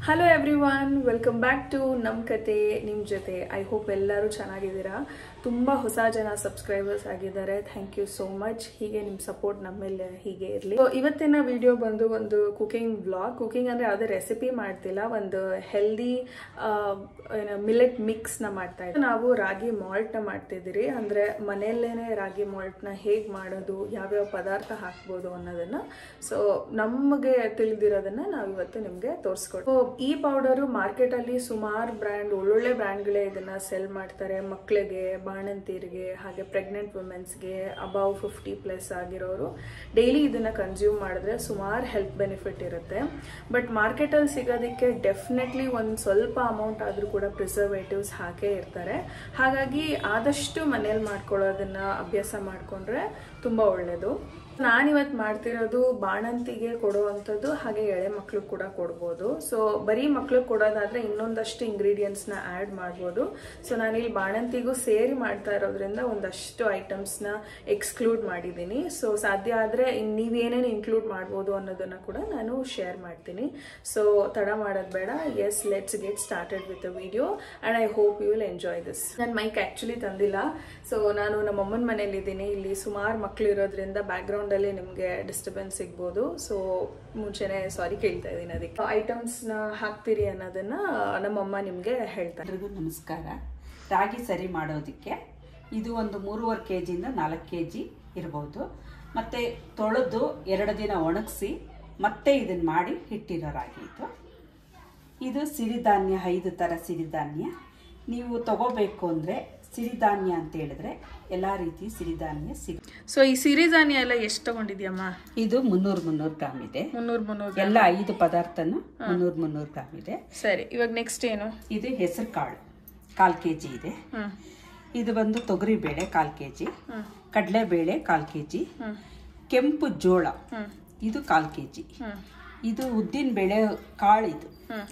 Hello everyone, welcome back to ನಮ್ಮ ಕತೆ ನಿಮ್ಮ ಜೊತೆ. ಐ ಹೋಪ್ ಎಲ್ಲರೂ ಚೆನ್ನಾಗಿದ್ದೀರಾ. ತುಂಬ ಹೊಸ ಜನ ಸಬ್ಸ್ಕ್ರೈಬರ್ಸ್ ಆಗಿದ್ದಾರೆ. Thank you so much. ಹೀಗೆ ನಿಮ್ಮ ಸಪೋರ್ಟ್ ನಮ್ಮ ಮೇಲೆ ಹೀಗೆ ಇರಲಿ. ಇವತ್ತಿನ ವಿಡಿಯೋ ಬಂದು ಒಂದು ಕುಕಿಂಗ್ ವ್ಲಾಗ್. ಕುಕಿಂಗ್ ಅಂದರೆ ಯಾವುದೇ ರೆಸಿಪಿ ಮಾಡ್ತಿಲ್ಲ, ಒಂದು ಹೆಲ್ದಿ ಮಿಲೆಟ್ ಮಿಕ್ಸ್ನ ಮಾಡ್ತಾ ಇದ್ದೀವಿ. ನಾವು ರಾಗಿ ಮಾಲ್ಟ್ನ ಮಾಡ್ತಿದ್ದೀರಿ. ಅಂದರೆ ಮನೆಯಲ್ಲೇ ರಾಗಿ ಮಾಲ್ಟ್ನ ಹೇಗೆ ಮಾಡೋದು, ಯಾವ್ಯಾವ ಪದಾರ್ಥ ಹಾಕ್ಬೋದು ಅನ್ನೋದನ್ನು ನಮಗೆ ತಿಳಿದಿರೋದನ್ನ ನಾವು ಇವತ್ತು ನಿಮಗೆ ತೋರಿಸ್ಕೊಡ್ತೀವಿ. ಈ ಪೌಡರು ಮಾರ್ಕೆಟಲ್ಲಿ ಸುಮಾರು ಬ್ರ್ಯಾಂಡ್, ಒಳ್ಳೊಳ್ಳೆ ಬ್ರ್ಯಾಂಡ್ಗಳೇ ಇದನ್ನ ಸೆಲ್ ಮಾಡ್ತಾರೆ. ಮಕ್ಕಳಿಗೆ, ಬಾಣಂತಿಯರಿಗೆ, ಹಾಗೆ ಪ್ರೆಗ್ನೆಂಟ್ ವುಮೆನ್ಸ್ಗೆ, ಅಬೌವ್ 50+ ಆಗಿರೋರು ಡೈಲಿ ಇದನ್ನ ಕನ್ಸ್ಯೂಮ್ ಮಾಡಿದ್ರೆ ಸುಮಾರು ಹೆಲ್ತ್ ಬೆನಿಫಿಟ್ ಇರುತ್ತೆ. ಬಟ್ ಮಾರ್ಕೆಟಲ್ಲಿ ಸಿಗೋದಕ್ಕೆ ಡೆಫಿನೆಟ್ಲಿ ಒಂದು ಸ್ವಲ್ಪ ಅಮೌಂಟ್ ಆದರೂ ಕೂಡ ಪ್ರಿಸರ್ವೇಟಿವ್ಸ್ ಹಾಕೇ ಇರ್ತಾರೆ. ಹಾಗಾಗಿ ಆದಷ್ಟು ಮನೇಲಿ ಮಾಡ್ಕೊಳ್ಳೋದನ್ನ ಅಭ್ಯಾಸ ಮಾಡಿಕೊಂಡ್ರೆ ತುಂಬ ಒಳ್ಳೆಯದು. ನಾನಿವತ್ತು ಮಾಡ್ತಿರೋದು ಬಾಣಂತಿಗೆ ಕೊಡುವಂಥದ್ದು, ಹಾಗೆ ಎಳೆ ಮಕ್ಳು ಕೂಡ ಕೊಡ್ಬೋದು. ಸೊ ಬರೀ ಮಕ್ಳಿಗೆ ಕೊಡೋದಾದ್ರೆ ಇನ್ನೊಂದಷ್ಟು ಇಂಗ್ರೀಡಿಯೆಂಟ್ಸ್ನ ಆ್ಯಡ್ ಮಾಡ್ಬೋದು. ಸೊ ನಾನಿಲ್ಲಿ ಬಾಣಂತಿಗೂ ಸೇರಿ ಮಾಡ್ತಾ ಇರೋದ್ರಿಂದ ಒಂದಷ್ಟು ಐಟಮ್ಸ್ನ ಎಕ್ಸ್ಕ್ಲೂಡ್ ಮಾಡಿದ್ದೀನಿ. ಸೊ ಸಾಧ್ಯ ಆದರೆ ನೀವೇನೇನು ಇನ್ಕ್ಲೂಡ್ ಮಾಡ್ಬೋದು ಅನ್ನೋದನ್ನು ಕೂಡ ನಾನು ಶೇರ್ ಮಾಡ್ತೀನಿ. ಸೊ ತಡ ಮಾಡೋದು ಬೇಡ. Yes, let's get started with the video and I hope you will enjoy this. ನಾನು ಮೈಕ್ ಆ್ಯಕ್ಚುಲಿ ತಂದಿಲ್ಲ. ಸೊ ನಾನು ನಮ್ಮ ಅಮ್ಮನ ಮನೇಲಿದ್ದೀನಿ. ಇಲ್ಲಿ ಸುಮಾರು ಮಕ್ಕಳು ಇರೋದ್ರಿಂದ ಬ್ಯಾಕ್ಗ್ರೌಂಡ್ ಅಲ್ಲಿ ನಿಮಗೆ ಡಿಸ್ಟರ್ಬೆನ್ಸ್ ಸಿಗ್ಬೋದು. ಸೊ ಮುಂಚೆನೆ ಸಾರಿ ಕೇಳ್ತಾ ಇದ್ದೀನಿ. ಅದಕ್ಕೆ ಐಟಮ್ಸ್ನ ಹಾಕ್ತೀರಿ ಅನ್ನೋದನ್ನ ನಮ್ಮಮ್ಮ ನಿಮಗೆ ಹೇಳ್ತಾರೆ. ನಮಸ್ಕಾರ. ರಾಗಿ ಸರಿ ಮಾಡೋದಕ್ಕೆ ಇದು ಒಂದು 3.5 kg 4 kg ಇರ್ಬೋದು. ಮತ್ತೆ ತೊಳೆದು 2 ದಿನ ಒಣಗಿಸಿ ಮತ್ತೆ ಇದನ್ನ ಮಾಡಿ ಹಿಟ್ಟಿರೋ ರಾಗಿ ಇದು ಸಿರಿಧಾನ್ಯ. 5 ಥರ ಸಿರಿಧಾನ್ಯ ನೀವು ತಗೋಬೇಕು ಅಂದರೆ ಸಿರಿಧಾನ್ಯ ಅಂತ ಹೇಳಿದ್ರೆ ಎಲ್ಲಾ ರೀತಿ ಸಿರಿಧಾನ್ಯ ಸಿಗುತ್ತೆ. ಸೊ ಈ ಸಿರಿಧಾನ್ಯ ಎಲ್ಲ ಎಷ್ಟು ತಗೊಂಡಿದ್ಯಮ್ಮ? ಇದು 300 ಗ್ರಾಮ್ ಇದೆ. 300 ಎಲ್ಲ 5 ಪದಾರ್ಥನು 300 ಗ್ರಾಮ್ ಇದೆ. ಸರಿ, ಇವಾಗ ನೆಕ್ಸ್ಟ್ ಏನು? ಇದು ಹೆಸರು ಕಾಳು 1/4 kg ಇದೆ. ಇದು ಬಂದು ತೊಗರಿ ಬೇಳೆ 1/4 kg, ಕಡಲೆ ಬೇಳೆ 1/4 kg, ಕೆಂಪು ಜೋಳ ಇದು 1/4 kg, ಇದು ಉದ್ದಿನ ಬೇಳೆ ಕಾಳು, ಇದು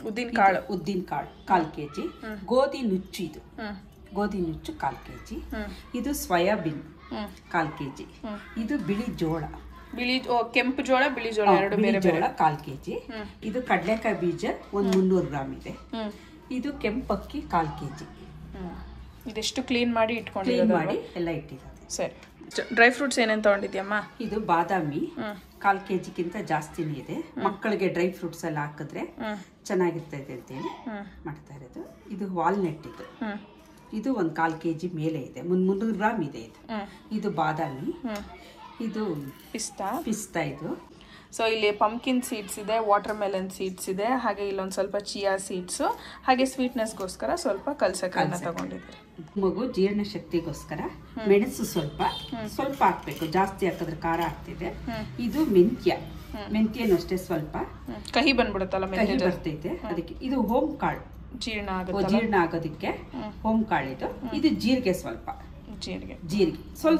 ಉದ್ದಿನ ಕಾಳು 1/4 kg, ಗೋಧಿ ನುಚ್ಚು, ಇದು ಗೋಧಿ ನುಚ್ಚು 1/4 kg, ಇದು ಸೋಯಾಬೀನ್ 1/4 kg, ಇದು ಬಿಳಿ ಜೋಳ, ಕೆಂಪು ಜೋಳ, ಬಿಳಿ ಜೋಳ ಎರಡು ಬೇರೆ ಬೇರೆ 1/4 kg, ಇದು ಕಡಲೆಕಾಯಿ ಬೀಜ ಒಂದು 300 ಗ್ರಾಮ್ ಇದೆ. ಇದು ಕೆಂಪಕ್ಕಿ 1/4 kg. ಇದೆಷ್ಟು ಕ್ಲೀನ್ ಮಾಡಿ ಇಟ್ಕೊಂಡಿರೋದು ಎಲ್ಲ ಇಟ್ಟಿರೋದು. ಸರಿ, ಡ್ರೈ ಫ್ರೂಟ್ಸ್ ಏನೇನು ತಗೊಂಡಿದ್ಯಮ್ಮ? ಇದು ಬಾದಾಮಿ 1/4 kg ಜಾಸ್ತಿನೇ ಇದೆ. ಮಕ್ಕಳಿಗೆ ಡ್ರೈ ಫ್ರೂಟ್ಸ್ ಎಲ್ಲ ಹಾಕಿದ್ರೆ ಚೆನ್ನಾಗಿರ್ತದೆ ಅಂತೇಳಿ ಮಾಡ್ತಾ ಇರೋದು. ಇದು ವಾಲ್ನಟ್, ಇದು 1/4 kg ಮೇಲೆ ಇದೆ, 300 ಗ್ರಾಮ್ ಇದೆ. ಇದು ಬಾದಾಮಿ, ಇದು ಪಿಸ್ತಾ ಇದು. ಸೊ ಇಲ್ಲಿ ಪಂಪ್ಕಿನ್ ಸೀಡ್ಸ್ ಇದೆ, ವಾಟರ್ ಮೆಲನ್ ಸೀಡ್ಸ್ ಇದೆ, ಹಾಗೆ ಇಲ್ಲೊಂದು ಸ್ವಲ್ಪ ಚಿಯಾ ಸೀಡ್ಸ್, ಹಾಗೆ ಸ್ವೀಟ್ನೆಸ್ಗೋಸ್ಕರ ಸ್ವಲ್ಪ ಕಲ್ಸಕ್ಕನ್ನ ತಗೊಂಡಿದ್ದೀರಿ. ಮಗು ಜೀರ್ಣ ಶಕ್ತಿಗೋಸ್ಕರ ಮೆಣಸು ಸ್ವಲ್ಪ ಹಾಕ್ಬೇಕು, ಜಾಸ್ತಿ ಹಾಕಿದ್ರೆ ಖಾರ ಆಗ್ತಿದೆ. ಇದು ಮೆಂತ್ಯನೂ ಅಷ್ಟೇ ಸ್ವಲ್ಪ ಕಹಿ ಬಂದ್ಬಿಡುತ್ತಲ್ಲ, ಕಹಿ ಬರ್ತೈತೆ ಅದಕ್ಕೆ. ಇದು ಹೋಮ್ ಕಾಳು, ಜೀರ್ಣ ಆಗೋದಕ್ಕೆ ಹೋಮ್ ಕಾಳಿದು. ಇದು ಜೀರಿಗೆ ಸ್ವಲ್ಪ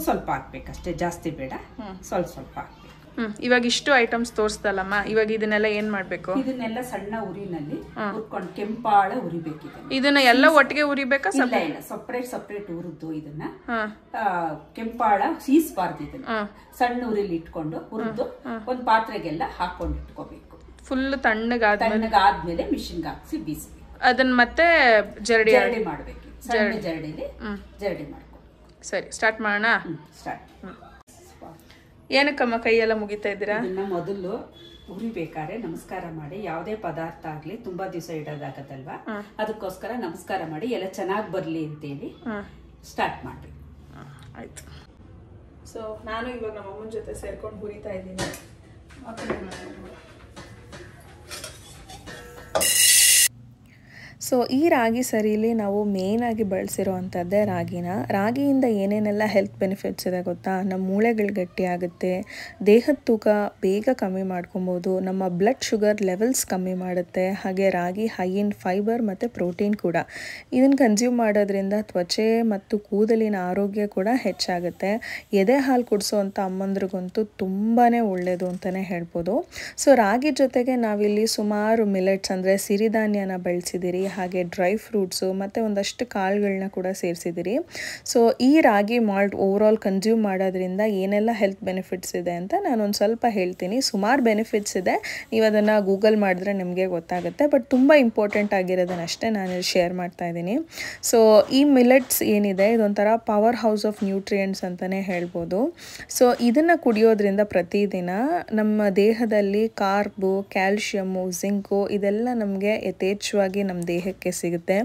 ಸ್ವಲ್ಪ ಹಾಕ್ಬೇಕಷ್ಟೇ, ಜಾಸ್ತಿ ಬೇಡ, ಸ್ವಲ್ಪ ಹಾಕ್ಬೇಕು. ಇವಾಗ ಇಷ್ಟು ಐಟಮ್ಸ್ ತೋರಿಸ್ತಲ್ಲಮ್ಮ, ಇವಾಗ ಇದನ್ನೆಲ್ಲ ಏನ್ ಮಾಡ್ಬೇಕು? ಇದನ್ನೆಲ್ಲ ಸಣ್ಣ ಉರಿನಲ್ಲಿ ಹುರ್ಕೊಂಡು ಕೆಂಪಾಳ ಉರಿಬೇಕು. ಇದನ್ನ ಎಲ್ಲ ಒಟ್ಟಿಗೆ ಉರಿಬೇಕಾ? ಇಲ್ಲ, ಸಪ್ರೇಟ್ ಉರಿದು ಇದನ್ನ ಕೆಂಪಾಳ ಸೀಸ್ಬಾರ್ದು. ಇದನ್ನ ಸಣ್ಣ ಉರಿಲಿ ಇಟ್ಕೊಂಡು ಹುರಿದು ಒಂದ್ ಪಾತ್ರೆಗೆಲ್ಲ ಹಾಕೊಂಡು ಇಟ್ಕೋಬೇಕು. ಫುಲ್ ತಣ್ಣಗಾದ್ಮೇಲೆ ಮಿಷಿನ್ಗೆ ಹಾಕ್ಸಿ ಬೀಸ್ಬೇಕು. ಅದನ್ನ ಮತ್ತೆ ಜರಡಿ ಮಾಡ್ಬೇಕು, ಸಣ್ಣ ಜರಡಿಲಿ ಜರಡಿ ಮಾಡ್ಕೊ. ಸರಿ, ಸ್ಟಾರ್ಟ್ ಮಾಡೋಣ. ಸ್ಟಾರ್ಟ್. ಏನಕ್ಕಮ್ಮ ಕೈಯೆಲ್ಲ ಮುಗಿತಾ ಇದ್ದೀರಾ? ಇದನ್ನ ಮೊದಲು ಉರಿಬೇಕಾದ್ರೆ ನಮಸ್ಕಾರ ಮಾಡಿ, ಯಾವುದೇ ಪದಾರ್ಥ ಆಗ್ಲಿ ತುಂಬಾ ದಿವಸ ಇಡೋದಾಗತ್ತಲ್ವಾ, ಅದಕ್ಕೋಸ್ಕರ ನಮಸ್ಕಾರ ಮಾಡಿ ಎಲ್ಲ ಚೆನ್ನಾಗಿ ಬರ್ಲಿ ಅಂತೇಳಿ ಸ್ಟಾರ್ಟ್ ಮಾಡ್ರಿ. ಆಯ್ತು. ಸೊ ನಾನು ಇವಾಗ ನಮ್ಮ ಅಮ್ಮನ ಜೊತೆ ಸೇರ್ಕೊಂಡು ಹುರಿತಾ ಇದ್ದೀನಿ. ಸೊ ಈ ರಾಗಿ ಸರಿಲಿ ನಾವು ಮೇಯ್ನಾಗಿ ಬಳಸಿರೋ ಅಂಥದ್ದೇ ರಾಗಿಯಿಂದ ಏನೇನೆಲ್ಲ ಹೆಲ್ತ್ ಬೆನಿಫಿಟ್ಸ್ ಇದೆ ಗೊತ್ತಾ? ನಮ್ಮ ಮೂಳೆಗಳು ಗಟ್ಟಿಯಾಗುತ್ತೆ, ದೇಹದ ತೂಕ ಬೇಗ ಕಮ್ಮಿ ಮಾಡ್ಕೊಬೋದು, ನಮ್ಮ ಬ್ಲಡ್ ಶುಗರ್ ಲೆವೆಲ್ಸ್ ಕಮ್ಮಿ ಮಾಡುತ್ತೆ, ಹಾಗೆ ರಾಗಿ ಹೈ ಇನ್ ಫೈಬರ್ ಮತ್ತು ಪ್ರೋಟೀನ್ ಕೂಡ. ಇದನ್ನು ಕನ್ಸ್ಯೂಮ್ ಮಾಡೋದ್ರಿಂದ ತ್ವಚೆ ಮತ್ತು ಕೂದಲಿನ ಆರೋಗ್ಯ ಕೂಡ ಹೆಚ್ಚಾಗುತ್ತೆ. ಎದೆ ಹಾಲು ಕುಡಿಸೋವಂಥ ಅಮ್ಮಂದ್ರಿಗಂತೂ ತುಂಬಾ ಒಳ್ಳೆಯದು ಅಂತಲೇ ಹೇಳ್ಬೋದು. ಸೊ ರಾಗಿ ಜೊತೆಗೆ ನಾವಿಲ್ಲಿ ಸುಮಾರು ಮಿಲೆಟ್ಸ್ ಅಂದರೆ ಸಿರಿಧಾನ್ಯನ ಬಳಸಿದ್ದೀರಿ. ಹಾಗೆ ಡ್ರೈ ಫ್ರೂಟ್ಸು ಮತ್ತು ಒಂದಷ್ಟು ಕಾಳುಗಳನ್ನ ಕೂಡ ಸೇರಿಸಿದ್ದೀರಿ. ಸೊ ಈ ರಾಗಿ ಮಾಲ್ಟ್ ಓವರಾಲ್ ಕನ್ಸ್ಯೂಮ್ ಮಾಡೋದ್ರಿಂದ ಏನೆಲ್ಲ ಹೆಲ್ತ್ ಬೆನಿಫಿಟ್ಸ್ ಇದೆ ಅಂತ ನಾನೊಂದು ಸ್ವಲ್ಪ ಹೇಳ್ತೀನಿ. ಸುಮಾರು ಬೆನಿಫಿಟ್ಸ್ ಇದೆ, ನೀವು ಅದನ್ನು ಗೂಗಲ್ ಮಾಡಿದ್ರೆ ನಿಮಗೆ ಗೊತ್ತಾಗುತ್ತೆ. ಬಟ್ ತುಂಬ ಇಂಪಾರ್ಟೆಂಟ್ ಆಗಿರೋದನ್ನಷ್ಟೇ ನಾನು ಶೇರ್ ಮಾಡ್ತಾ ಇದ್ದೀನಿ. ಸೊ ಈ ಮಿಲೆಟ್ಸ್ ಏನಿದೆ ಇದೊಂಥರ ಪವರ್ ಹೌಸ್ ಆಫ್ ನ್ಯೂಟ್ರಿಯೆಂಟ್ಸ್ ಅಂತಲೇ ಹೇಳ್ಬೋದು. ಸೊ ಇದನ್ನು ಕುಡಿಯೋದ್ರಿಂದ ಪ್ರತಿದಿನ ನಮ್ಮ ದೇಹದಲ್ಲಿ ಕಾರ್ಬು, ಕ್ಯಾಲ್ಶಿಯಮ್ಮು, ಜಿಂಕು ಇದೆಲ್ಲ ನಮಗೆ ಯಥೇಚ್ಛವಾಗಿ ನಮ್ಮ ದೇಹಕ್ಕೆ ಸಿಗುತ್ತೆ.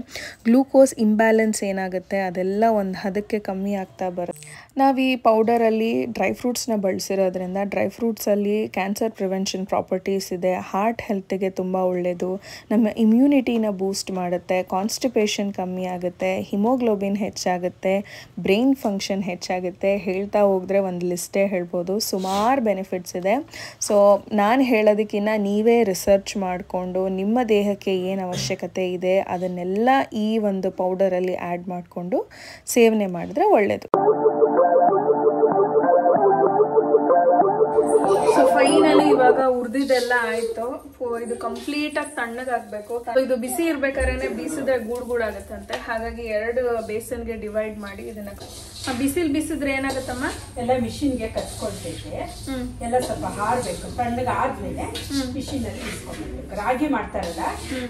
ಗ್ಲೂಕೋಸ್ ಇಂಬ್ಯಾಲೆನ್ಸ್ ಏನಾಗುತ್ತೆ ಅದೆಲ್ಲ ಒಂದು ಹದಕ್ಕೆ ಕಮ್ಮಿ ಆಗ್ತಾ ಬರುತ್ತೆ. ನಾವು ಈ ಪೌಡರಲ್ಲಿ ಡ್ರೈ ಫ್ರೂಟ್ಸ್ನ ಬಳಸಿರೋದ್ರಿಂದ ಡ್ರೈ ಫ್ರೂಟ್ಸಲ್ಲಿ ಕ್ಯಾನ್ಸರ್ ಪ್ರಿವೆನ್ಷನ್ ಪ್ರಾಪರ್ಟೀಸ್ ಇದೆ, ಹಾರ್ಟ್ ಹೆಲ್ತಿಗೆ ತುಂಬ ಒಳ್ಳೆಯದು, ನಮ್ಮ ಇಮ್ಯುನಿಟಿನ ಬೂಸ್ಟ್ ಮಾಡುತ್ತೆ, ಕಾನ್ಸ್ಟಿಪೇಷನ್ ಕಮ್ಮಿ ಆಗುತ್ತೆ, ಹಿಮೋಗ್ಲೋಬಿನ್ ಹೆಚ್ಚಾಗುತ್ತೆ, ಬ್ರೈನ್ ಫಂಕ್ಷನ್ ಹೆಚ್ಚಾಗುತ್ತೆ. ಹೇಳ್ತಾ ಹೋದರೆ ಒಂದು ಲಿಸ್ಟೇ ಹೇಳ್ಬೋದು, ಸುಮಾರು ಬೆನಿಫಿಟ್ಸ್ ಇದೆ. ಸೊ ನಾನು ಹೇಳೋದಕ್ಕಿಂತ ನೀವೇ ರಿಸರ್ಚ್ ಮಾಡಿಕೊಂಡು ನಿಮ್ಮ ದೇಹಕ್ಕೆ ಏನು ಅವಶ್ಯಕತೆ ಇದೆ ಅದನ್ನೆಲ್ಲ ಈ ಒಂದು ಪೌಡರಲ್ಲಿ ಆ್ಯಡ್ ಮಾಡಿಕೊಂಡು ಸೇವನೆ ಮಾಡಿದ್ರೆ ಒಳ್ಳೆಯದು. ಸೊ ಫೈನಲಿ ಇವಾಗ ಹುರಿದಿದ್ದೆಲ್ಲ ಆಯ್ತು. ಇದು ಕಂಪ್ಲೀಟ್ ಆಗಿ ತಣ್ಣಗಾಗಬೇಕು. ಇದು ಬಿಸಿ ಇರ್ಬೇಕಾದ್ರೆ ಬೀಸಿದ್ರೆ ಗೂಡಾಗತ್ತಂತೆ, ಹಾಗಾಗಿ 2 ಬೇಸನ್ಗೆ ಡಿವೈಡ್ ಮಾಡಿ ಇದನ್ನ ಬಿಸಿದ್ರೆ ಏನಾಗತ್ತಮ್ಮ, ಎಲ್ಲ ಮಿಷಿನ್ಗೆ ಕಚ್ಕೊಳ್ತೈತೆ. ಎಲ್ಲ ಸ್ವಲ್ಪ ಹಾರ್ಬೇಕು, ತಣ್ಣಗಾದ್ಮೇಲೆ ಮಿಷಿನ್ ಅಲ್ಲಿ ಬಿಸ್ಕೊಬೇಕು. ರಾಗಿ ಮಾಡ್ತಾರಲ್ಲ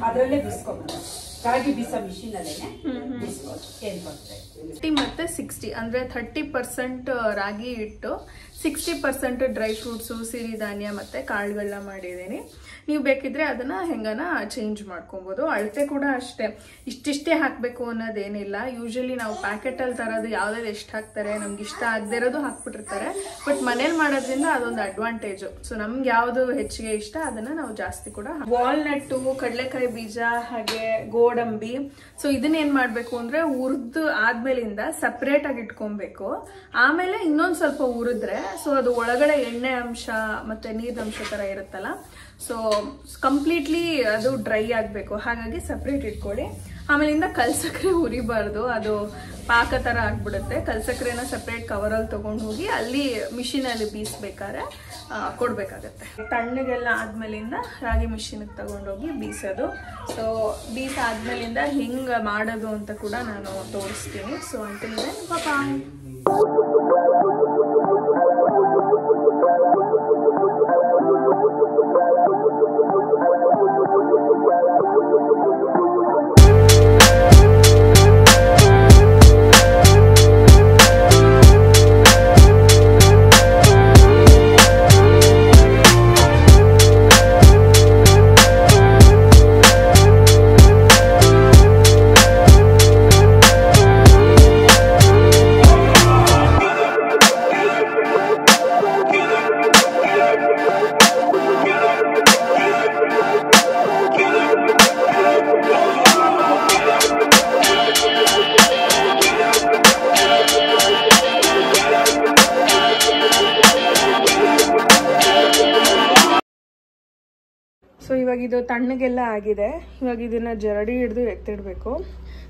ಅದ್ರಲ್ಲೇ ಬಿಸ್ಕೊಬೇಕು. ರಾಗಿ ಬೀಸೋ ಮಿಷಿನ್ ಅಲ್ಲೇನೆ ಬಿಸ್ಕೊಂಡು ಏನ್ ಬರ್ತದೆ. 50 ಮತ್ತೆ 60 ಅಂದ್ರೆ 30% ರಾಗಿ ಹಿಟ್ಟು, 60% ಡ್ರೈ ಫ್ರೂಟ್ಸು, ಸಿರಿಧಾನ್ಯ ಮತ್ತೆ ಕಾಳುಗಳನ್ನ ಮಾಡಿದ್ದೀನಿ. ನೀವು ಬೇಕಿದ್ರೆ ಅದನ್ನ ಹೆಂಗನ ಚೇಂಜ್ ಮಾಡ್ಕೊಬೋದು. ಅಳತೆ ಕೂಡ ಅಷ್ಟೇ, ಇಷ್ಟಿಷ್ಟೇ ಹಾಕಬೇಕು ಅನ್ನೋದೇನಿಲ್ಲ. ಯೂಶಲಿ ನಾವು ಪ್ಯಾಕೆಟಲ್ಲಿ ತರೋದು ಯಾವ್ದಾದ್ರು ಎಷ್ಟು ಹಾಕ್ತಾರೆ, ನಮ್ಗೆ ಇಷ್ಟ ಆಗದೆ ಇರೋದು ಹಾಕ್ಬಿಟ್ಟಿರ್ತಾರೆ. ಬಟ್ ಮನೇಲಿ ಮಾಡೋದ್ರಿಂದ ಅದೊಂದು ಅಡ್ವಾಂಟೇಜು. ಸೊ ನಮ್ಗೆ ಯಾವುದು ಹೆಚ್ಚಿಗೆ ಇಷ್ಟ ಅದನ್ನ ನಾವು ಜಾಸ್ತಿ ಕೂಡ. ವಾಲ್ನಟ್ಟು, ಕಡಲೆಕಾಯಿ ಬೀಜ, ಹಾಗೆ ಗೋಡಂಬಿ. ಸೊ ಇದನ್ನೇನ್ ಮಾಡ್ಬೇಕು ಅಂದ್ರೆ ಹುರಿದು ಆದ್ಮೇಲಿಂದ ಸಪ್ರೇಟ್ ಆಗಿ ಇಟ್ಕೊಬೇಕು. ಆಮೇಲೆ ಇನ್ನೊಂದು ಸ್ವಲ್ಪ ಹುರಿದ್ರೆ ಸೊ ಅದು ಒಳಗಡೆ ಎಣ್ಣೆ ಅಂಶ ಮತ್ತೆ ನೀರಿನ ಅಂಶ ತರ ಇರುತ್ತಲ್ಲ, ಸೊ ಕಂಪ್ಲೀಟ್ಲಿ ಅದು ಡ್ರೈ ಆಗಬೇಕು. ಹಾಗಾಗಿ ಸಪ್ರೇಟ್ ಇಟ್ಕೊಳ್ಳಿ. ಆಮೇಲಿಂದ ಕಲ್ಸಕ್ರೆ ಹುರಿಬಾರ್ದು, ಅದು ಪಾಕ ಥರ ಆಗ್ಬಿಡುತ್ತೆ. ಕಲ್ಸಕ್ರೆನ ಸಪ್ರೇಟ್ ಕವರಲ್ಲಿ ತೊಗೊಂಡು ಹೋಗಿ ಅಲ್ಲಿ ಮಿಷಿನಲ್ಲಿ ಬೀಸ್ಬೇಕಾದ್ರೆ ಕೊಡಬೇಕಾಗತ್ತೆ. ತಣ್ಣಗೆಲ್ಲ ಆದ್ಮೇಲಿಂದ ರಾಗಿ ಮಿಷಿನಿಗೆ ತಗೊಂಡೋಗಿ ಬೀಸೋದು. ಸೊ ಬೀಸಾದ್ಮೇಲಿಂದ ಹಿಂಗೆ ಮಾಡೋದು ಅಂತ ಕೂಡ ನಾನು ತೋರಿಸ್ತೀನಿ. So until then bye. So ಇವಾಗ ಇದು ತಣ್ಣಗೆಲ್ಲ ಆಗಿದೆ. ಇವಾಗ ಇದನ್ನು ಜರಡಿ ಹಿಡಿದು ಎತ್ತಿಡಬೇಕು.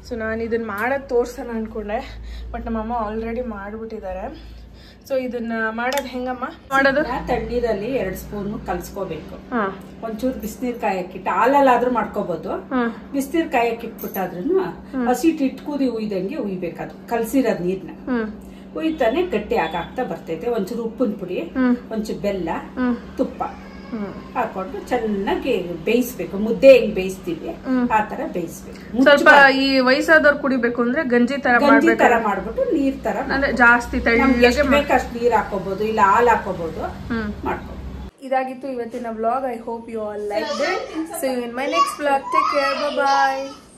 ಸೊ ನಾನು ಇದನ್ನು ಮಾಡೋದು ತೋರ್ಸೋಣ ಅಂದ್ಕೊಂಡೆ, ಬಟ್ ನಮ್ಮಮ್ಮ ಆಲ್ರೆಡಿ ಮಾಡಿಬಿಟ್ಟಿದ್ದಾರೆ. ಸೊ ಇದನ್ನ ಮಾಡೋದು ಹೆಂಗಮ್ಮ ಮಾಡೋದು? ತಣ್ಣೀರಲ್ಲಿ 2 ಸ್ಪೂನ್ ಕಲ್ಸ್ಕೋಬೇಕು. ಒಂಚೂರು ಬಿಸಿನೀರ್ ಕಾಯಕ್ಕಿಟ್ಟು, ಹಾಲಲ್ಲಾದ್ರೂ ಮಾಡ್ಕೋಬಹುದು. ಬಿಸಿನೀರ್ ಕಾಯಕ್ಕಿಟ್ಬಿಟ್ಟಾದ್ರೂ ಹಸಿಟ್ಟು ಇಟ್ಟು ಕುದಿ ಉಯ್ದಂಗೆ ಉಯ್ಬೇಕದು. ಕಲ್ಸಿರೋದ್ ನೀರ್ನ ಉಯ್ತಾನೆ ಗಟ್ಟಿ ಆಗಾಗ್ತಾ ಬರ್ತೈತೆ. ಒಂಚೂರು ಉಪ್ಪಿನ ಪುಡಿ, ಒಂಚೂರು ಬೆಲ್ಲ, ತುಪ್ಪ ಹಾಕೊಂಡು ಚೆನ್ನಾಗಿ ಬೇಯಿಸ್ಬೇಕು. ಮುದ್ದೆ ಹೆಂಗ್ ಬೇಯಿಸ್ತೀವಿ ಆ ತರ ಬೇಯಿಸ್ಬೇಕು. ಸ್ವಲ್ಪ ಈ ವಯಸ್ಸಾದವ್ರು ಕುಡಿಬೇಕು ಅಂದ್ರೆ ಗಂಜಿ ತರ ಮಾಡ್ಬಿಟ್ಟು ನೀರ್ ತರ ಅಂದ್ರೆ ಜಾಸ್ತಿ ಎಷ್ಟು ಬೇಕಷ್ಟು ನೀರ್ ಹಾಕೋಬಹುದು, ಇಲ್ಲ ಹಾಲು ಹಾಕೋಬಹುದು, ಮಾಡ್ಕೋಬಹುದು. ಇದಾಗಿತ್ತು ಇವತ್ತಿನ vlog. I hope you all like it. See you in my next vlog. Take care. Bye bye.